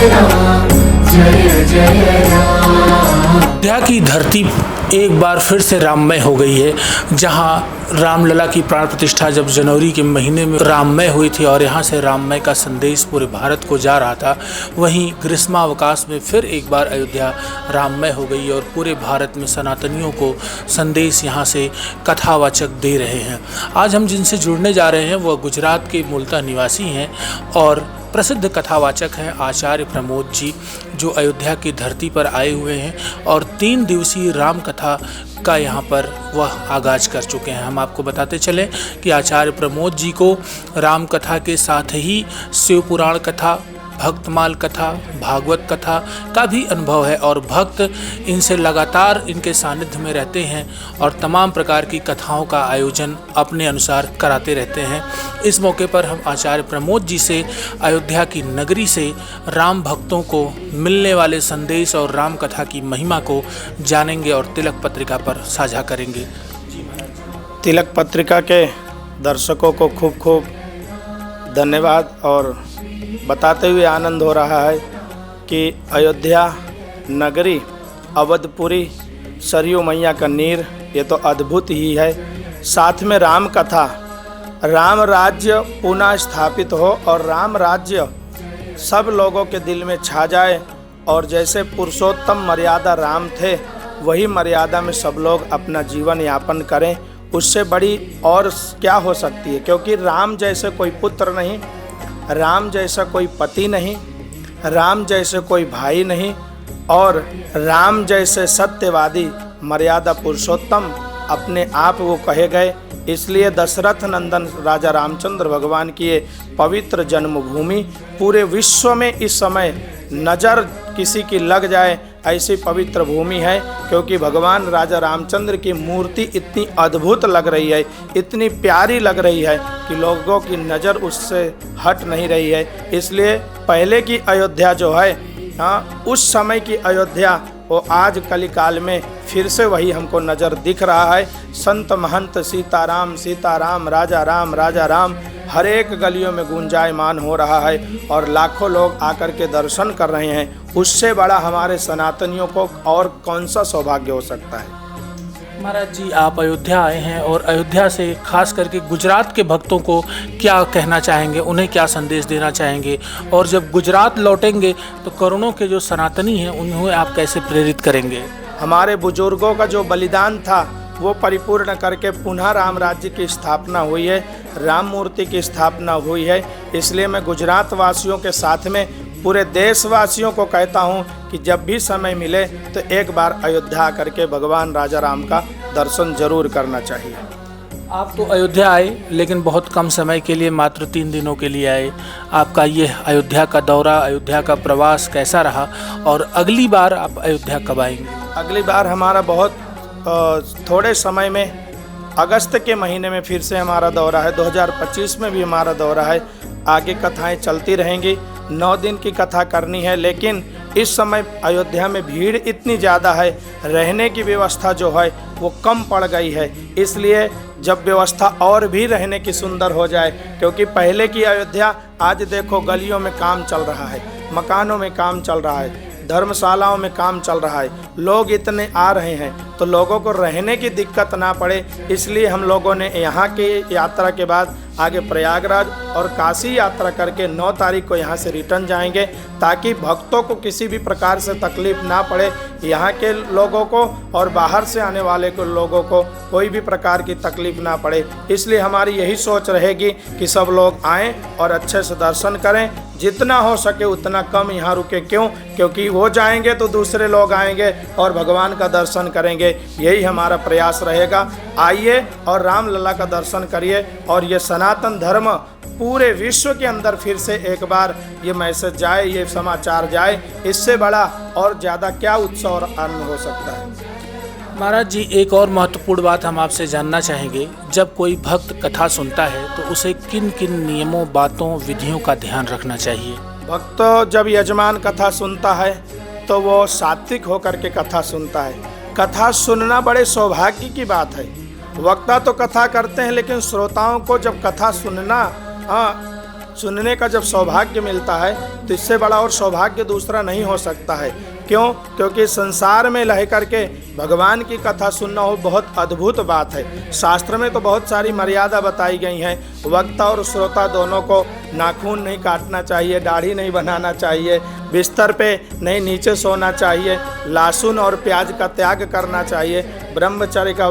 राम, जय जय राम। अयोध्या की धरती एक बार फिर से राममय हो गई है। जहां रामलला की प्राण प्रतिष्ठा जब जनवरी के महीने में राममय हुई थी और यहां से राममय का संदेश पूरे भारत को जा रहा था, वहीं ग्रीष्मावकाश में फिर एक बार अयोध्या राममय हो गई और पूरे भारत में सनातनियों को संदेश यहां से कथावाचक दे रहे हैं। आज हम जिनसे जुड़ने जा रहे हैं वह गुजरात के मूलतः निवासी हैं और प्रसिद्ध कथावाचक हैं आचार्य प्रमोद जी, जो अयोध्या की धरती पर आए हुए हैं और 3 दिवसीय राम कथा का यहाँ पर वह आगाज कर चुके हैं। हम आपको बताते चलें कि आचार्य प्रमोद जी को राम कथा के साथ ही शिव पुराण कथा, भक्तमाल कथा, भागवत कथा का भी अनुभव है और भक्त इनसे लगातार इनके सानिध्य में रहते हैं और तमाम प्रकार की कथाओं का आयोजन अपने अनुसार कराते रहते हैं। इस मौके पर हम आचार्य प्रमोद जी से अयोध्या की नगरी से राम भक्तों को मिलने वाले संदेश और राम कथा की महिमा को जानेंगे और तिलक पत्रिका पर साझा करेंगे। तिलक पत्रिका के दर्शकों को खूब खूब धन्यवाद और बताते हुए आनंद हो रहा है कि अयोध्या नगरी, अवधपुरी, सरयू मैया का नीर, ये तो अद्भुत ही है। साथ में राम कथा, राम राज्य पुनः स्थापित हो और राम राज्य सब लोगों के दिल में छा जाए और जैसे पुरुषोत्तम मर्यादा राम थे वही मर्यादा में सब लोग अपना जीवन यापन करें। उससे बड़ी और क्या हो सकती है, क्योंकि राम जैसे कोई पुत्र नहीं, राम जैसा कोई पति नहीं, राम जैसे कोई भाई नहीं और राम जैसे सत्यवादी मर्यादा पुरुषोत्तम अपने आप वो कहे गए। इसलिए दशरथ नंदन राजा रामचंद्र भगवान की ये पवित्र जन्मभूमि पूरे विश्व में इस समय नज़र किसी की लग जाए ऐसी पवित्र भूमि है, क्योंकि भगवान राजा रामचंद्र की मूर्ति इतनी अद्भुत लग रही है, इतनी प्यारी लग रही है कि लोगों की नज़र उससे हट नहीं रही है। इसलिए पहले की अयोध्या जो है, उस समय की अयोध्या वो आज कलिकाल में फिर से वही हमको नज़र दिख रहा है। संत महंत सीताराम सीताराम, राजा राम हर एक गलियों में गुंजायमान हो रहा है और लाखों लोग आकर के दर्शन कर रहे हैं। उससे बड़ा हमारे सनातनियों को और कौन सा सौभाग्य हो सकता है। महाराज जी, आप अयोध्या आए हैं और अयोध्या से खास करके गुजरात के भक्तों को क्या कहना चाहेंगे, उन्हें क्या संदेश देना चाहेंगे और जब गुजरात लौटेंगे तो करोड़ों के जो सनातनी हैं उन्हें आप कैसे प्रेरित करेंगे? हमारे बुजुर्गों का जो बलिदान था वो परिपूर्ण करके पुनः राम राज्य की स्थापना हुई है, राम मूर्ति की स्थापना हुई है। इसलिए मैं गुजरात वासियों के साथ में पूरे देशवासियों को कहता हूँ कि जब भी समय मिले तो एक बार अयोध्या आकर के भगवान राजा राम का दर्शन जरूर करना चाहिए। आप तो अयोध्या आए लेकिन बहुत कम समय के लिए, मात्र 3 दिनों के लिए आए। आपका ये अयोध्या का दौरा, अयोध्या का प्रवास कैसा रहा और अगली बार आप अयोध्या कब आएंगे? अगली बार हमारा बहुत थोड़े समय में अगस्त के महीने में फिर से हमारा दौरा है। 2025 में भी हमारा दौरा है। आगे कथाएं चलती रहेंगी। 9 दिन की कथा करनी है, लेकिन इस समय अयोध्या में भीड़ इतनी ज़्यादा है, रहने की व्यवस्था जो है वो कम पड़ गई है। इसलिए जब व्यवस्था और भी रहने की सुंदर हो जाए, क्योंकि पहले की अयोध्या, आज देखो गलियों में काम चल रहा है, मकानों में काम चल रहा है, धर्मशालाओं में काम चल रहा है, लोग इतने आ रहे हैं तो लोगों को रहने की दिक्कत ना पड़े। इसलिए हम लोगों ने यहाँ की यात्रा के बाद आगे प्रयागराज और काशी यात्रा करके 9 तारीख को यहाँ से रिटर्न जाएंगे, ताकि भक्तों को किसी भी प्रकार से तकलीफ ना पड़े, यहाँ के लोगों को और बाहर से आने वाले को लोगों को कोई भी प्रकार की तकलीफ ना पड़े। इसलिए हमारी यही सोच रहेगी कि सब लोग आएँ और अच्छे से दर्शन करें, जितना हो सके उतना कम यहाँ रुके। क्यों? क्योंकि वो जाएंगे तो दूसरे लोग आएंगे और भगवान का दर्शन करेंगे। यही हमारा प्रयास रहेगा। आइए और रामलला का दर्शन करिए और ये सनातन धर्म पूरे विश्व के अंदर फिर से एक बार ये मैसेज जाए, ये समाचार जाए। इससे बड़ा और ज़्यादा क्या उत्सव और आनंद हो सकता है। महाराज जी, एक और महत्वपूर्ण बात हम आपसे जानना चाहेंगे, जब कोई भक्त कथा सुनता है तो उसे किन किन नियमों, बातों, विधियों का ध्यान रखना चाहिए? भक्त जब यजमान कथा सुनता है तो वो सात्विक होकर के कथा सुनता है। कथा सुनना बड़े सौभाग्य की बात है। वक्ता तो कथा करते हैं, लेकिन श्रोताओं को जब कथा सुनना सुनने का जब सौभाग्य मिलता है तो इससे बड़ा और सौभाग्य दूसरा नहीं हो सकता है। क्यों? क्योंकि संसार में रह करके भगवान की कथा सुनना हो बहुत अद्भुत बात है। शास्त्र में तो बहुत सारी मर्यादा बताई गई हैं। वक्ता और श्रोता दोनों को नाखून नहीं काटना चाहिए, दाढ़ी नहीं बनाना चाहिए, बिस्तर पे नहीं नीचे सोना चाहिए, लहसुन और प्याज का त्याग करना चाहिए, ब्रह्मचर्य का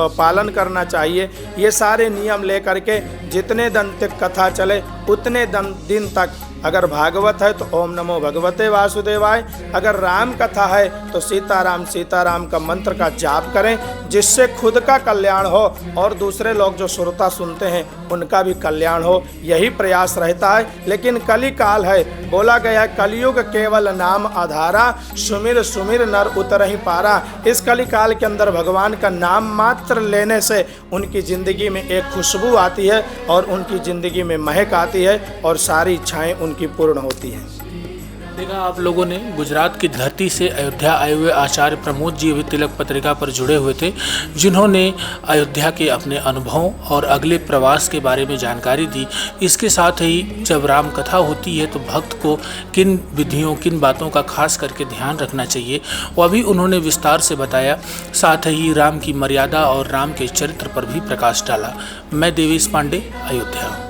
पालन करना चाहिए। ये सारे नियम लेकर के जितने दिन तक कथा चले उतने दिन तक, अगर भागवत है तो ओम नमो भगवते वासुदेवाय, अगर राम कथा है तो सीताराम का मंत्र का जाप करें, जिससे खुद का कल्याण हो और दूसरे लोग जो श्रोता सुनते हैं उनका भी कल्याण हो। यही प्रयास रहता है। लेकिन कली काल है, बोला गया है कलयुग केवल नाम आधारा, सुमिर सुमिर नर उतरहि पारा। इस कली काल के अंदर भगवान का नाम मात्र लेने से उनकी ज़िंदगी में एक खुशबू आती है और उनकी ज़िंदगी में महक आती है और सारी इच्छाएं उनकी पूर्ण होती हैं। देखा आप लोगों ने, गुजरात की धरती से अयोध्या आए हुए आचार्य प्रमोद जी अभी तिलक पत्रिका पर जुड़े हुए थे, जिन्होंने अयोध्या के अपने अनुभवों और अगले प्रवास के बारे में जानकारी दी। इसके साथ ही जब राम कथा होती है तो भक्त को किन विधियों, किन बातों का खास करके ध्यान रखना चाहिए, वह भी उन्होंने विस्तार से बताया। साथ ही राम की मर्यादा और राम के चरित्र पर भी प्रकाश डाला। मैं देवेश पांडे, अयोध्या।